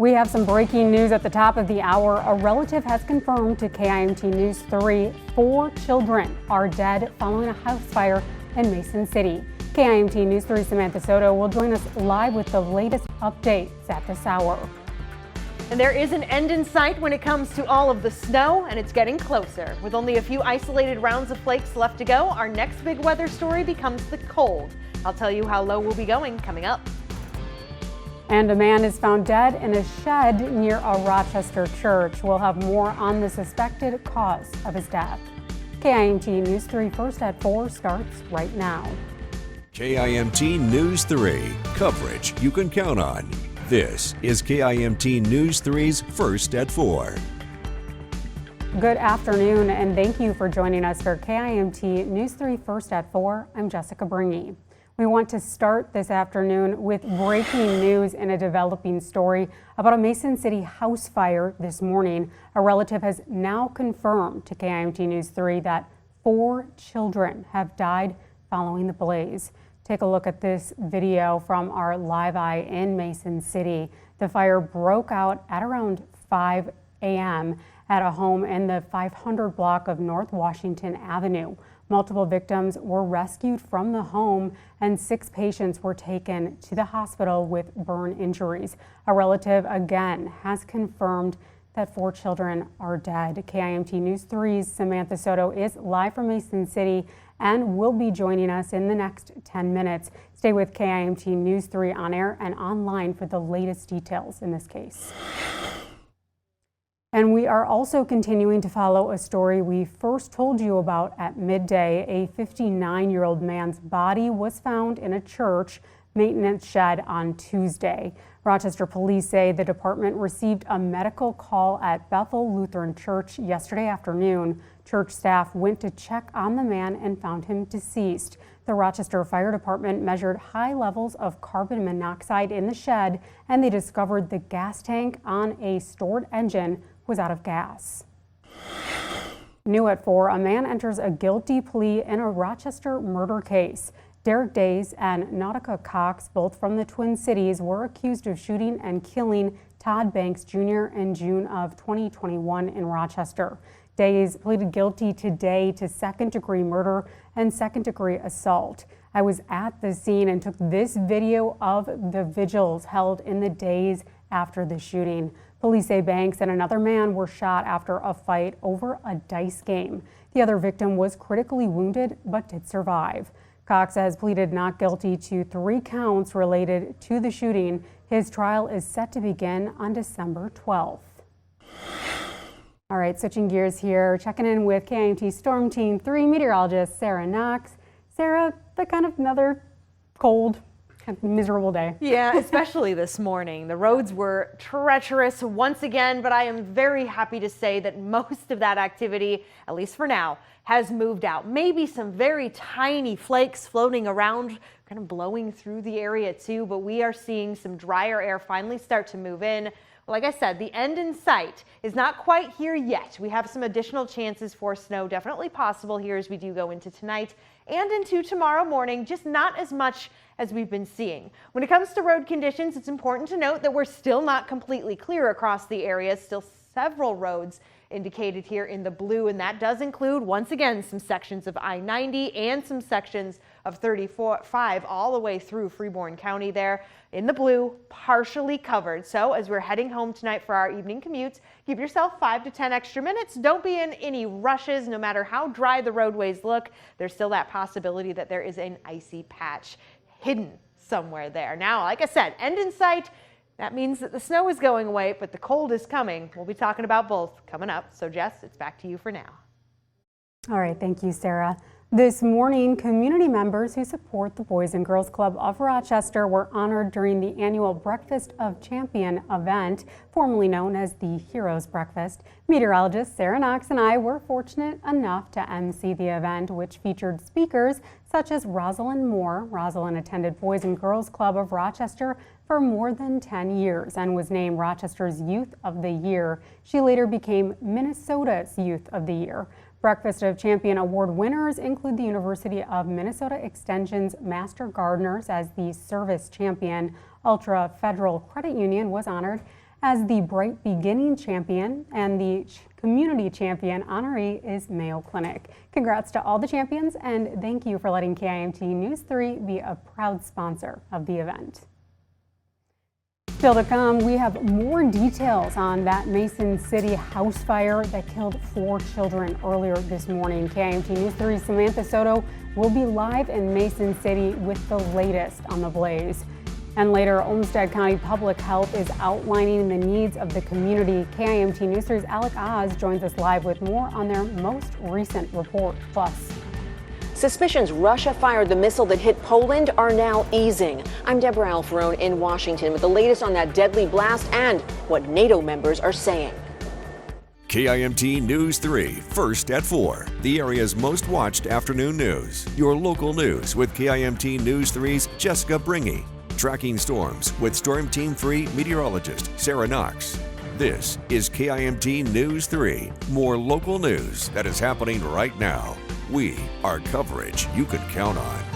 We have some breaking news at the top of the hour. A relative has confirmed to KIMT News 3 4 children are dead following a house fire in Mason City. KIMT News 3 Samantha Soto will join us live with the latest updates at this hour. And there is an end in sight when it comes to all of the snow, and it's getting closer. With only a few isolated rounds of flakes left to go, our next big weather story becomes the cold. I'll tell you how low we'll be going coming up. And a man is found dead in a shed near a Rochester church. We'll have more on the suspected cause of his death. KIMT News 3 First at 4 starts right now. KIMT News 3, coverage you can count on. This is KIMT News 3's First at 4. Good afternoon, and thank you for joining us for KIMT News 3 First at 4. I'm Jessica Bringy. We want to start this afternoon with breaking news in a developing story about a Mason City house fire this morning. A relative has now confirmed to KIMT News 3 that 4 children have died following the blaze. Take a look at this video from our live eye in Mason City. The fire broke out at around 5 a.m. at a home in the 500 block of North Washington Avenue. Multiple victims were rescued from the home and 6 patients were taken to the hospital with burn injuries. A relative again has confirmed that 4 children are dead. KIMT News 3's Samantha Soto is live from Mason City and will be joining us in the next 10 minutes. Stay with KIMT News 3 on air and online for the latest details in this case. And we are also continuing to follow a story we first told you about at midday. A 59-year-old man's body was found in a church maintenance shed on Tuesday. Rochester police say the department received a medical call at Bethel Lutheran Church yesterday afternoon. Church staff went to check on the man and found him deceased. The Rochester Fire Department measured high levels of carbon monoxide in the shed, and they discovered the gas tank on a stored engine was out of gas. New at 4, a man enters a guilty plea in a Rochester murder case. Derek Days and Nautica Cox, both from the Twin Cities, were accused of shooting and killing Todd Banks Jr. in June of 2021 in Rochester. Days pleaded guilty today to second-degree murder and second-degree assault. I was at the scene and took this video of the vigils held in the days after the shooting. Police say Banks and another man were shot after a fight over a dice game. The other victim was critically wounded but did survive. Cox has pleaded not guilty to 3 counts related to the shooting. His trial is set to begin on December 12th. All right, switching gears here, checking in with KIMT Storm Team 3 meteorologist Sarah Knox. Sarah, the kind of another cold, miserable day. Yeah, especially this morning. The roads were treacherous once again, but I am very happy to say that most of that activity, at least for now, has moved out. Maybe some very tiny flakes floating around, kind of blowing through the area too, but we are seeing some drier air finally start to move in. Like I said, the end in sight is not quite here yet. We have some additional chances for snow definitely possible here as we do go into tonight and into tomorrow morning, just not as much as we've been seeing. When it comes to road conditions, it's important to note that we're still not completely clear across the area. Still several roads indicated here in the blue, and that does include, once again, some sections of I-90 and some sections of 35 all the way through Freeborn County there in the blue, partially covered. So as we're heading home tonight for our evening commutes, give yourself 5 to 10 extra minutes. Don't be in any rushes. No matter how dry the roadways look, there's still that possibility that there is an icy patch hidden somewhere there. Now, like I said, end in sight. That means that the snow is going away, but the cold is coming. We'll be talking about both coming up. So Jess, it's back to you for now. All right, thank you, Sarah. This morning, community members who support the Boys and Girls Club of Rochester were honored during the annual Breakfast of Champion event, formerly known as the Heroes Breakfast. Meteorologist Sarah Knox and I were fortunate enough to MC the event, which featured speakers such as Rosalind Moore. Rosalind attended Boys and Girls Club of Rochester for more than 10 years and was named Rochester's Youth of the Year. She later became Minnesota's Youth of the Year. Breakfast of Champion Award winners include the University of Minnesota Extension's Master Gardeners as the Service Champion. Ultra Federal Credit Union was honored as the Bright Beginning champion, and the community champion honoree is Mayo Clinic. Congrats to all the champions, and thank you for letting KIMT News 3 be a proud sponsor of the event. Still to come, we have more details on that Mason City house fire that killed 4 children earlier this morning. KIMT News 3's Samantha Soto will be live in Mason City with the latest on the blaze. And later, Olmsted County Public Health is outlining the needs of the community. KIMT News 3's Alec Oz joins us live with more on their most recent report. Plus, suspicions Russia fired the missile that hit Poland are now easing. I'm Deborah Alfarone in Washington with the latest on that deadly blast and what NATO members are saying. KIMT News 3, first at 4, the area's most watched afternoon news. Your local news with KIMT News 3's Jessica Bringy. Tracking storms with Storm Team 3 meteorologist Sarah Knox. This is KIMT News 3, more local news that is happening right now. We are coverage you can count on.